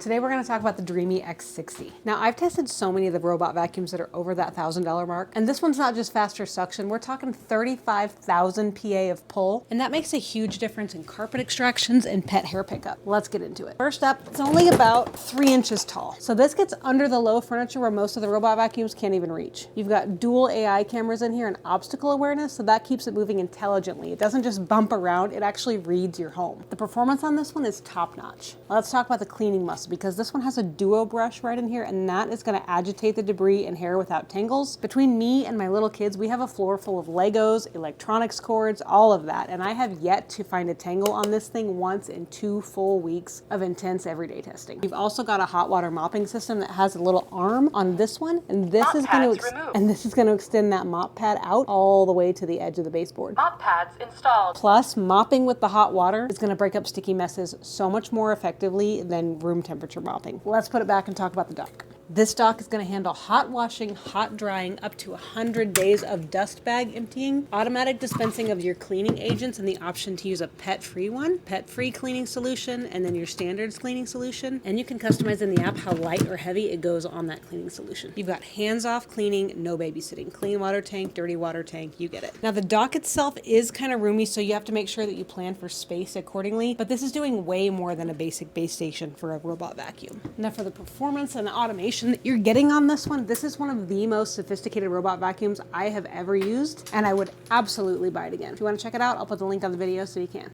Today we're going to talk about the Dreame X60. Now I've tested so many of the robot vacuums that are over that $1,000 mark, and this one's not just faster suction, we're talking 35,000 PA of pull, and that makes a huge difference in carpet extractions and pet hair pickup. Let's get into it. First up, it's only about 3 inches tall. So this gets under the low furniture where most of the robot vacuums can't even reach. You've got dual AI cameras in here and obstacle awareness, so that keeps it moving intelligently. It doesn't just bump around, it actually reads your home. The performance on this one is top notch. Let's talk about the cleaning muscle, because this one has a duo brush right in here, and that is going to agitate the debris and hair without tangles. Between me and my little kids, we have a floor full of Legos, electronics cords, all of that, and I have yet to find a tangle on this thing once in 2 full weeks of intense everyday testing. You've also got a hot water mopping system that has a little arm on this one, and this is going to extend that mop pad out all the way to the edge of the baseboard. Mop pads installed. Plus, mopping with the hot water is going to break up sticky messes so much more effectively than room temperature mopping. Let's put it back and talk about the dock. This dock is going to handle hot washing, hot drying, up to 100 days of dust bag emptying, automatic dispensing of your cleaning agents, and the option to use a pet-free one, pet-free cleaning solution, and then your standards cleaning solution. And you can customize in the app how light or heavy it goes on that cleaning solution. You've got hands-off cleaning, no babysitting, clean water tank, dirty water tank, you get it. Now the dock itself is kind of roomy, so you have to make sure that you plan for space accordingly, but this is doing way more than a basic base station for a robot vacuum. Now for the performance and the automation that you're getting on this one, this is one of the most sophisticated robot vacuums I have ever used, and I would absolutely buy it again. If you want to check it out, I'll put the link on the video so you can.